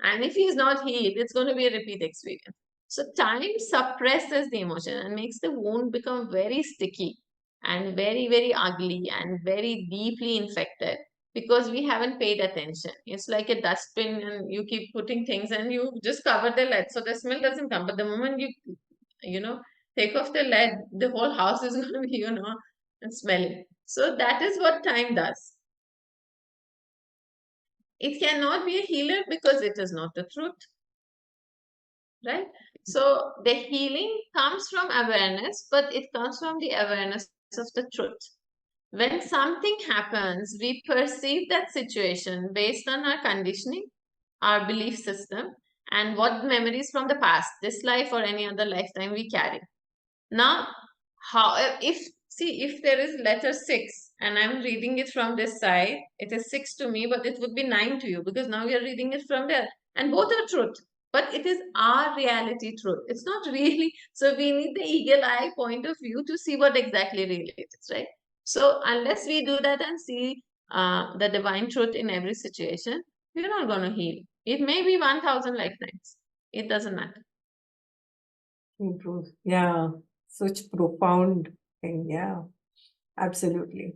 S1: And if he's not healed, it's going to be a repeat experience. So time suppresses the emotion and makes the wound become very sticky and very, very ugly and very deeply infected because we haven't paid attention. It's like a dustbin and you keep putting things and you just cover the lid so the smell doesn't come. But the moment you know, take off the lid, the whole house is going to be, and smelling. So that is what time does. it cannot be a healer because it is not the truth, right? So the healing comes from awareness, but it comes from the awareness of the truth. When something happens, we perceive that situation based on our conditioning, our belief system, and what memories from the past, this life or any other lifetime we carry. Now, how if see if there is letter 6 and I'm reading it from this side, it is 6 to me, but it would be 9 to you because now you're reading it from there. And both are truth. But it is our reality truth. It's not really, so we need the eagle eye point of view to see what exactly really it is, right? So unless we do that and see the divine truth in every situation, we're not going to heal. It may be 1,000 lifetimes. It doesn't matter.
S2: Improve. Yeah, such profound thing. Yeah, absolutely.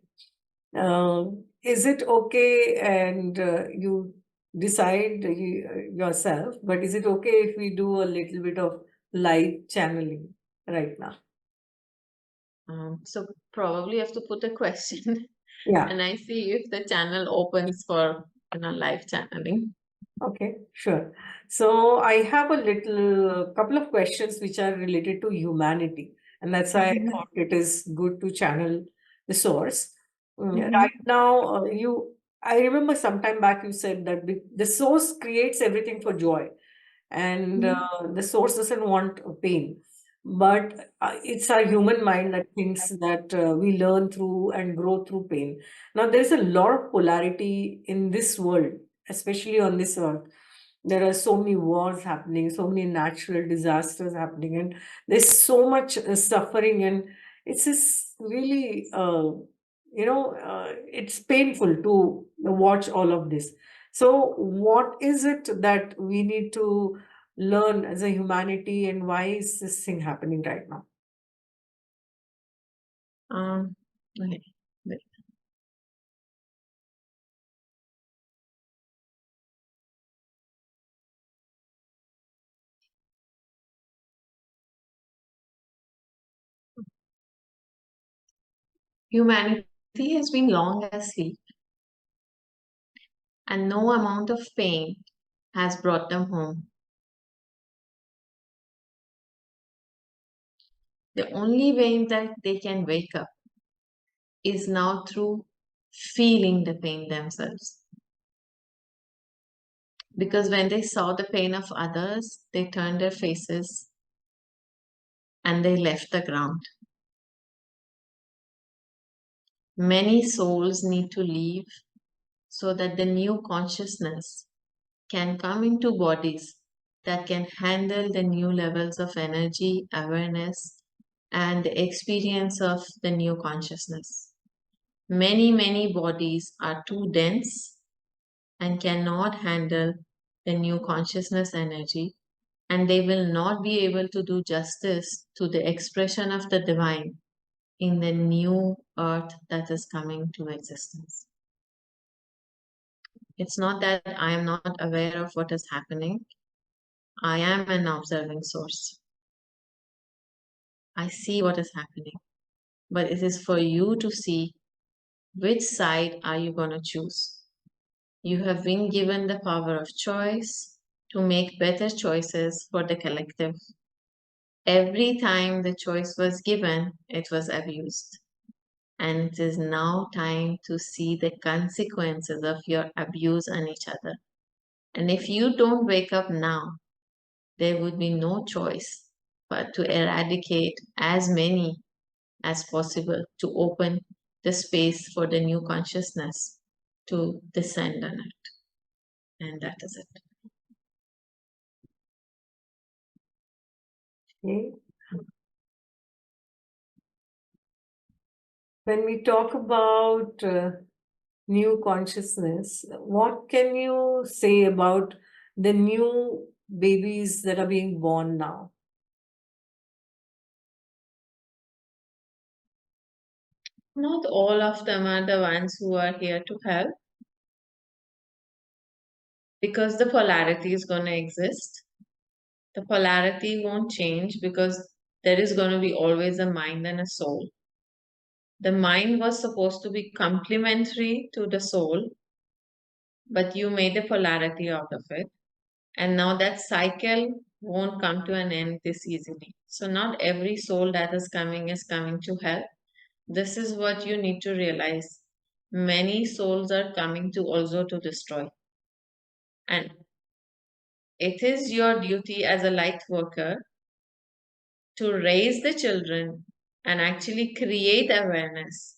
S2: Is it okay, and you decide yourself, but is it okay if we do a little bit of light channeling right now?
S1: So probably have to put a question
S2: Yeah.
S1: and I see if the channel opens for live channeling.
S2: Okay, sure. So I have a little couple of questions which are related to humanity, and that's why I
S1: Mhm.
S2: thought it is good to channel the source.
S1: Mhm.
S2: Right now, I remember some time back you said that the source creates everything for joy, and
S1: Mhm.
S2: the source doesn't want pain. But it's our human mind that thinks that we learn through and grow through pain. Now, there is a lot of polarity in this world, especially on this earth. There are so many wars happening, so many natural disasters happening, and there's so much suffering, and it's just really, it's painful to watch all of this. So, what is it that we need to learn as a humanity, and why is this thing happening right now?
S1: Um, okay. Humanity has been long asleep, and no amount of pain has brought them home. The only way that they can wake up is now through feeling the pain themselves. Because when they saw the pain of others, they turned their faces and they left the ground. Many souls need to leave so that the new consciousness can come into bodies that can handle the new levels of energy, awareness, and the experience of the new consciousness. Many bodies are too dense and cannot handle the new consciousness energy, and they will not be able to do justice to the expression of the divine in the new earth that is coming to existence. It's not that I am not aware of what is happening. I am an observing source. I see what is happening. But it is for you to see which side are you going to choose. You have been given the power of choice to make better choices for the collective. Every time the choice was given, it was abused. And it is now time to see the consequences of your abuse on each other. And if you don't wake up now, there would be no choice but to eradicate as many as possible to open the space for the new consciousness to descend on it. And that is it.
S2: Okay. When we talk about new consciousness, what can you say about the new babies that are being born now?
S1: Not all of them are the ones who are here to help because the polarity is going to exist. The polarity won't change because there is going to be always a mind and a soul. The mind was supposed to be complementary to the soul, but you made a polarity out of it. And now that cycle won't come to an end this easily. So, not every soul that is coming to help. This is what you need to realize. Many souls are coming to also to destroy. And it is your duty as a light worker to raise the children and actually create awareness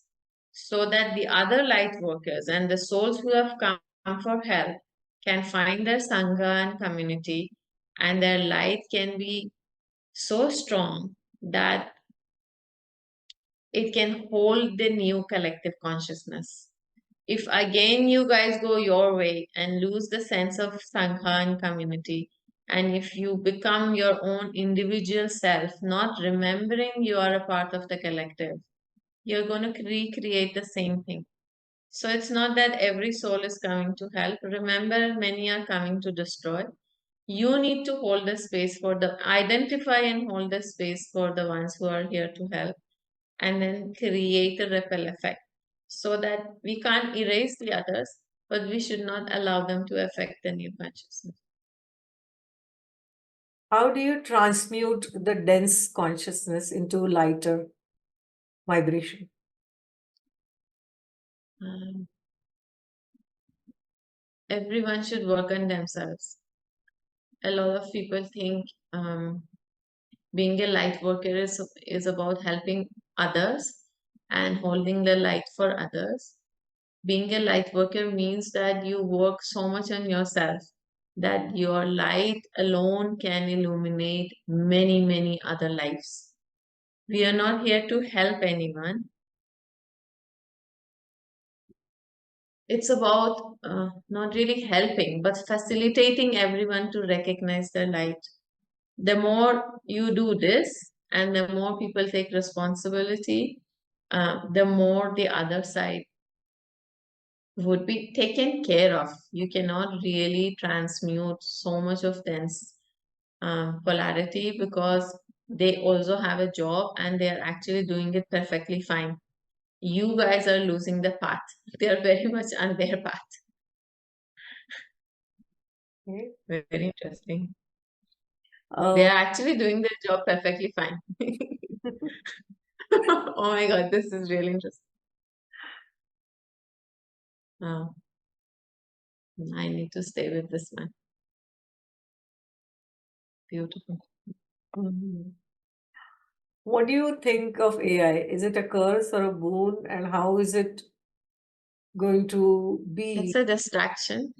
S1: so that the other light workers and the souls who have come for help can find their sangha and community, and their light can be so strong that it can hold the new collective consciousness. If again you guys go your way and lose the sense of sangha and community, and if you become your own individual self, not remembering you are a part of the collective, you're going to recreate the same thing. So it's not that every soul is coming to help. Remember, many are coming to destroy. You need to hold the space for the identify and hold the space for the ones who are here to help, and then create a ripple effect so that we can't erase the others, but we should not allow them to affect the new consciousness.
S2: How do you transmute the dense consciousness into lighter vibration?
S1: Um, Everyone should work on themselves. A lot of people think being a light worker is about helping others and holding the light for others. Being a light worker means that you work so much on yourself that your light alone can illuminate many, many other lives. We are not here to help anyone. It's about not really helping, but facilitating everyone to recognize their light. The more you do this, and the more people take responsibility, the more the other side would be taken care of. You cannot really transmute so much of dense polarity because they also have a job and they are actually doing it perfectly fine. You guys are losing the path. They are very much on their path.
S2: Okay.
S1: Very interesting. They
S2: Uh,
S1: are actually doing their job perfectly fine. Oh my God, this is really interesting. Oh, I need to stay with this man. Beautiful.
S2: mhm. What do you think of AI? Is it a curse or a boon? And how is it going to
S1: It's
S2: be?
S1: a distraction.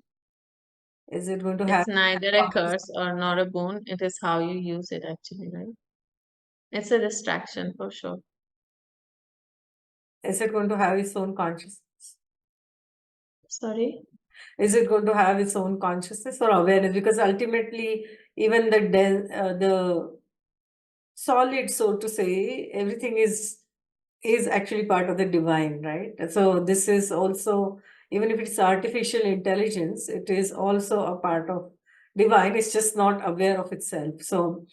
S2: Is it going to have
S1: It's neither a curse or not a boon. It is how you use it, actually, right? It's a distraction for sure.
S2: is it going to have its own consciousness?
S1: Sorry?
S2: Is it going to have its own consciousness or awareness? Because ultimately, even the solid, so to say, everything is actually part of the divine, right? So this is also, even if it's artificial intelligence, it is also a part of divine. It's just not aware of itself. So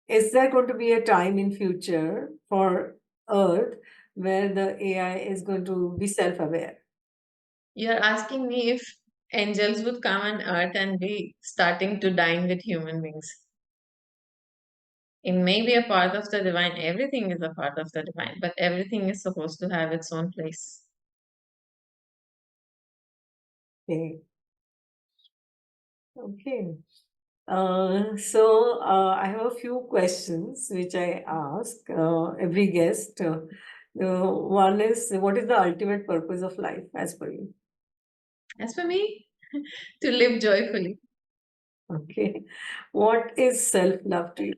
S2: is there going to be a time in future for Earth where the AI is going to be self-aware?
S1: You're asking me if angels would come on earth and be starting to dine with human beings. It may be a part of the divine. Everything is a part of the divine, but everything is supposed to have its own place.
S2: Okay. Okay. So I have a few questions which I ask every guest. One is, what is the ultimate purpose of life as per you?
S1: As for me, to live joyfully,
S2: Okay. What is self-love to you?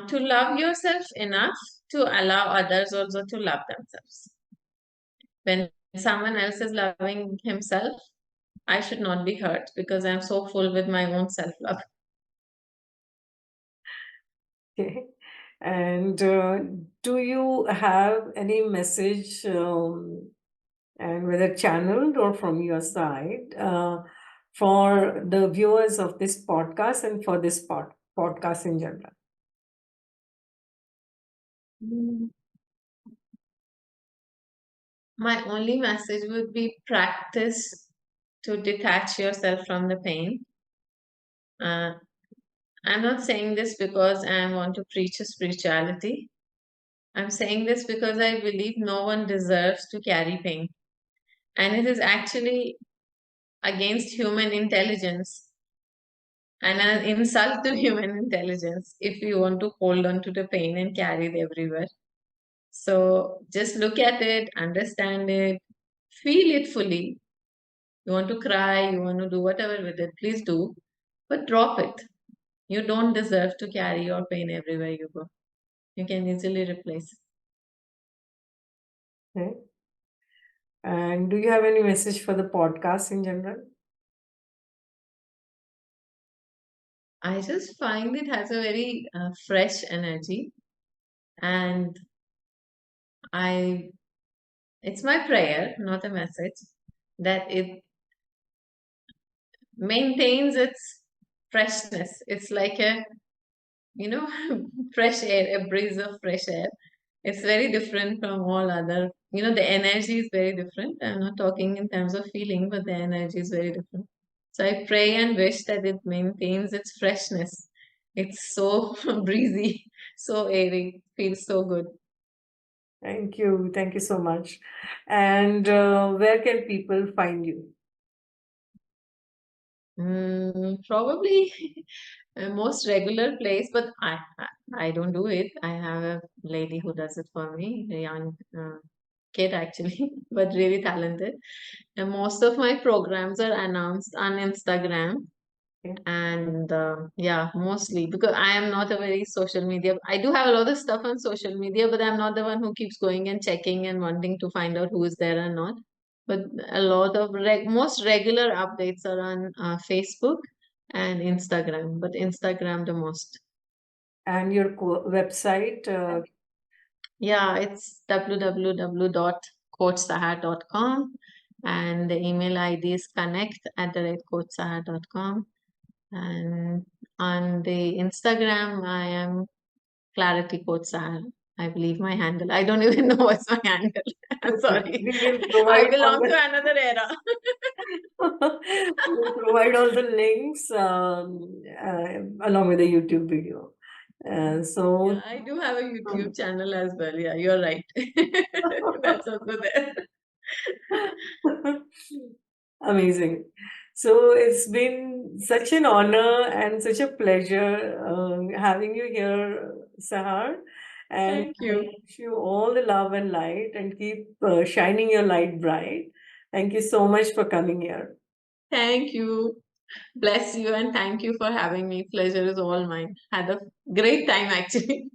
S1: to love yourself enough to allow others also to love themselves. When someone else is loving himself, I should not be hurt because I'm so full with my own self love.
S2: Okay. And do you have any message, and whether channeled or from your side, for the viewers of this podcast and for this podcast in general?
S1: My only message would be practice to detach yourself from the pain. Uh, I'm not saying this because I want to preach a spirituality. I'm saying this because I believe no one deserves to carry pain. And it is actually against human intelligence and an insult to human intelligence if you want to hold on to the pain and carry it everywhere. So just look at it, understand it, feel it fully. You want to cry, you want to do whatever with it, please do, but drop it. You don't deserve to carry your pain everywhere you go. You can easily replace it.
S2: Okay. And do you have any message for the podcast in general?
S1: I just find it has a very fresh energy, and I it's my prayer, not a message, that it maintains its freshness. It's like a, you know, fresh air, a breeze of fresh air. It's very different from all other, the energy is very different. I'm not talking in terms of feeling, but the energy is very different. So I pray and wish that it maintains its freshness. It's so breezy, so airy, feels so good.
S2: Thank you. Thank you so much. And where can people find you?
S1: Probably a most regular place, but I don't do it. I have a lady who does it for me, a young kid actually, but really talented. And most of my programs are announced on Instagram.
S2: Okay.
S1: And yeah, mostly because I am not a very social media. I do have a lot of stuff on social media, but I'm not the one who keeps going and checking and wanting to find out who is there or not. But a lot of most regular updates are on Facebook and Instagram, but Instagram the most.
S2: And your website?
S1: Yeah, it's www.coachsahar.com, and the email ID is connect@coachsahar.com. And on the Instagram, I am Clarity Coach Sahar. I believe my handle. I don't even know what's my handle. I'm
S2: Okay.
S1: sorry.
S2: We will
S1: I
S2: provide all
S1: belong to
S2: the
S1: another era.
S2: we'll provide all the links along with the YouTube video.
S1: Yeah,
S2: So
S1: I do have a YouTube channel as well. Yeah, you're right. That's also there.
S2: amazing. So it's been such an honor and such a pleasure having you here, Sahar. And
S1: Thank
S2: I
S1: you.
S2: wish you all the love and light and keep shining your light bright. Thank you so much for coming here.
S1: Thank you. Bless you and thank you for having me. Pleasure is all mine. Had a great time actually.